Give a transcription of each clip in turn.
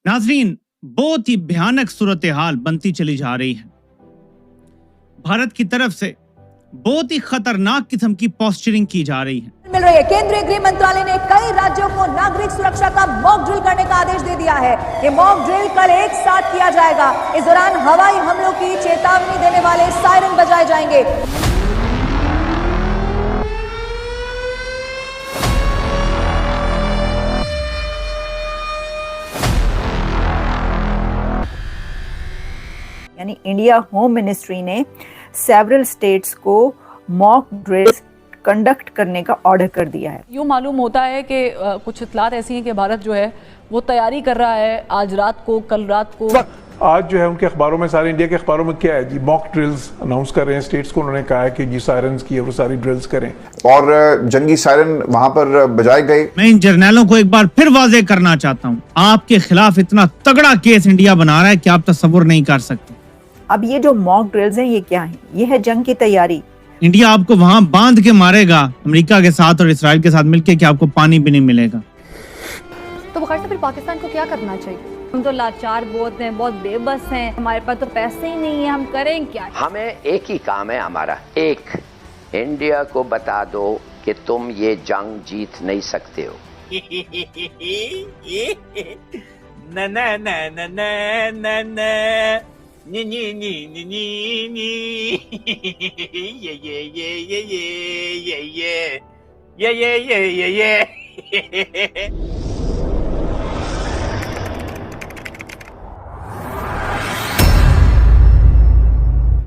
नाजरीन, बहुत ही भयानक सूरत हाल बनती चली जा रही है। भारत की तरफ से बहुत ही खतरनाक किस्म की पोस्चरिंग की जा रही है। मिल रही है। केंद्रीय गृह मंत्रालय ने कई राज्यों को नागरिक सुरक्षा का मॉक ड्रिल करने का आदेश दे दिया है। ये मॉक ड्रिल कल एक साथ किया जाएगा। इस दौरान हवाई हमलों की चेतावनी देने वाले सायरन बजाए जाएंगे। यानी इंडिया होम मिनिस्ट्री ने सेवरल स्टेट्स को मॉक ड्रिल्स कंडक्ट करने का ऑर्डर कर दिया है। यूँ मालूम होता है कि कुछ इत्तलात ऐसी हैं कि भारत जो है वो तैयारी कर रहा है आज रात को, कल रात को। आज जो है उनके अखबारों में, सारे इंडिया के अखबारों में क्या है जी, मॉक ड्रिल्स अनाउंस कर रहे हैं स्टेट्स को। उन्होंने कहा है कि जी सायरन्स की वो सारी ड्रिल्स करें और जंगी सायरन वहां पर बजाए गए। मैं इन जर्नैलों को एक बार फिर वाजे करना चाहता हूँ, आपके खिलाफ इतना तगड़ा केस इंडिया बना रहा है कि आप तस्वुर नहीं कर सकते। अब ये जो मॉक ड्रिल्स हैं ये क्या है? ये है जंग की तैयारी। इंडिया आपको वहां बांध के मारेगा अमेरिका के साथ और इसराइल के साथ मिलके कि आपको पानी भी नहीं मिलेगा। तो बखैर से फिर पाकिस्तान को क्या करना चाहिए? हम तो लाचार बहुत हैं, बहुत बेबस हैं, हमारे पास तो पैसे ही नहीं है, हम करें क्या? हमें एक ही काम है हमारा, एक इंडिया को बता दो कि तुम ये जंग जीत नहीं सकते हो। न न न न न न न नी नी नी नी नी नी ये ये ये ये ये ये ये ये ये ये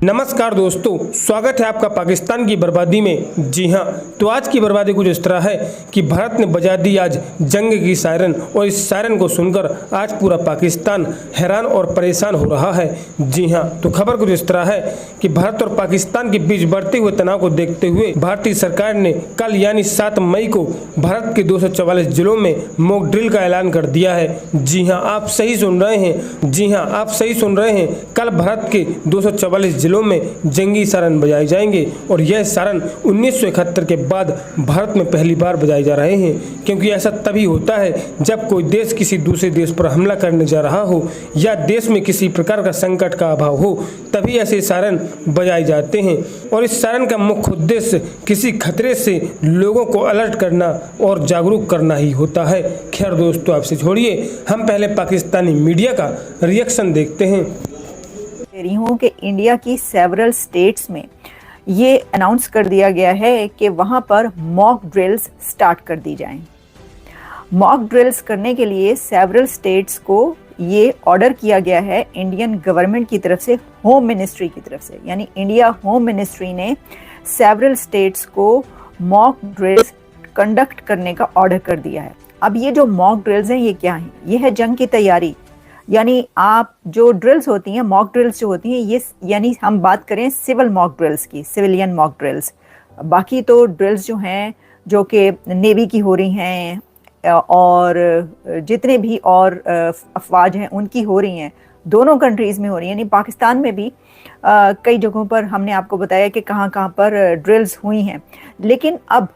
नमस्कार दोस्तों, स्वागत है आपका पाकिस्तान की बर्बादी में। जी हाँ, तो आज की बर्बादी कुछ इस तरह है कि भारत ने बजा दी आज जंग की सायरन, और इस सायरन को सुनकर आज पूरा पाकिस्तान हैरान और परेशान हो रहा है। जी हाँ, तो खबर कुछ इस तरह है कि भारत और पाकिस्तान के बीच बढ़ते हुए तनाव को देखते हुए भारतीय सरकार ने कल यानी 7 मई को भारत के 244 जिलों में मॉक ड्रिल का ऐलान कर दिया है। जी हाँ, आप सही सुन रहे हैं। जी हाँ, आप सही सुन रहे हैं। कल भारत के 244 जिलों में जंगी सायरन बजाए जाएंगे, और यह सायरन 1971 के बाद भारत में पहली बार बजाए जा रहे हैं। क्योंकि ऐसा तभी होता है जब कोई देश किसी दूसरे देश पर हमला करने जा रहा हो या देश में किसी प्रकार का संकट का अभाव हो, तभी ऐसे सायरन बजाए जाते हैं। और इस सायरन का मुख्य उद्देश्य किसी खतरे से लोगों को अलर्ट करना और जागरूक करना ही होता है। खैर दोस्तों, आपसे छोड़िए, हम पहले पाकिस्तानी मीडिया का रिएक्शन देखते हैं। रही हूँ कि इंडिया की सेवरल स्टेट्स में ये अनाउंस कर दिया गया है कि वहाँ पर मॉक ड्रिल्स स्टार्ट कर दी जाएं। मॉक ड्रिल्स करने के लिए सेवरल स्टेट्स को ये ऑर्डर किया गया है इंडियन गवर्नमेंट की तरफ से, होम मिनिस्ट्री की तरफ से। यानी इंडिया होम मिनिस्ट्री ने सेवरल स्टेट्स को मॉक ड्रिल्स कंडक्ट करने का ऑर्डर कर दिया है। अब ये जो मॉक ड्रिल्स हैं ये क्या हैं? ये है जंग की तैयारी। यानी आप जो ड्रिल्स होती हैं, मॉक ड्रिल्स जो होती हैं, ये यानी हम बात करें सिविल मॉक ड्रिल्स की, सिविलियन मॉक ड्रिल्स। बाकी तो ड्रिल्स जो हैं जो कि नेवी की हो रही हैं और जितने भी और अफवाज हैं उनकी हो रही हैं, दोनों कंट्रीज़ में हो रही हैं। यानी पाकिस्तान में भी कई जगहों पर हमने आपको बताया कि कहाँ कहाँ पर ड्रिल्स हुई हैं। लेकिन अब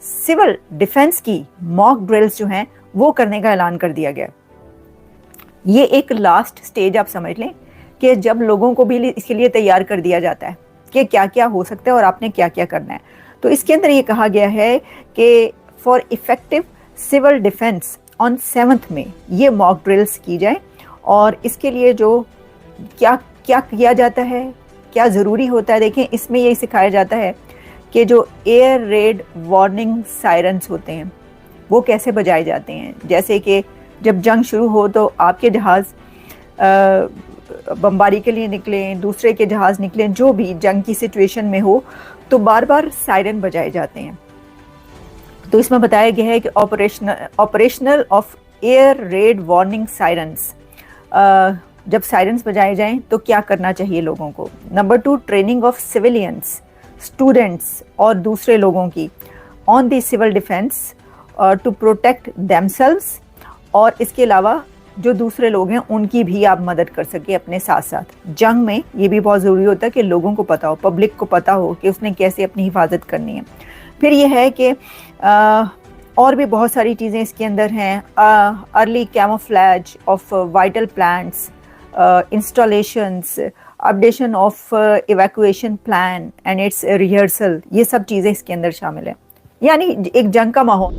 सिविल डिफेंस की मॉक ड्रिल्स जो हैं वो करने का ऐलान कर दिया गया। ये एक लास्ट स्टेज आप समझ लें कि जब लोगों को भी इसके लिए तैयार कर दिया जाता है कि क्या क्या हो सकता है और आपने क्या क्या करना है। तो इसके अंदर ये कहा गया है कि for effective civil defence on 7th में ये मॉक ड्रिल्स की जाए। और इसके लिए जो क्या क्या किया जाता है, क्या ज़रूरी होता है, देखें इसमें यही सिखाया जाता है कि जो एयर रेड वार्निंग सायरन्स होते हैं वो कैसे बजाए जाते हैं। जैसे कि जब जंग शुरू हो तो आपके जहाज़ बमबारी के लिए निकलें, दूसरे के जहाज़ निकलें, जो भी जंग की सिचुएशन में हो, तो बार बार सायरन बजाए जाते हैं। तो इसमें बताया गया है कि operational of air raid warning sirens, जब सायरन्स बजाए जाएं तो क्या करना चाहिए लोगों को। Number 2, training of civilians, students और दूसरे लोगों की on the civil defence to protect themselves. और इसके अलावा जो दूसरे लोग हैं उनकी भी आप मदद कर सके अपने साथ साथ। जंग में ये भी बहुत ज़रूरी होता है कि लोगों को पता हो, पब्लिक को पता हो कि उसने कैसे अपनी हिफाजत करनी है। फिर ये है कि और भी बहुत सारी चीज़ें इसके अंदर हैं। Early camouflage of vital plants, installations, updation of evacuation plan and it's rehearsal, ये सब चीज़ें इसके अंदर शामिल हैं। यानी एक जंग का माहौल।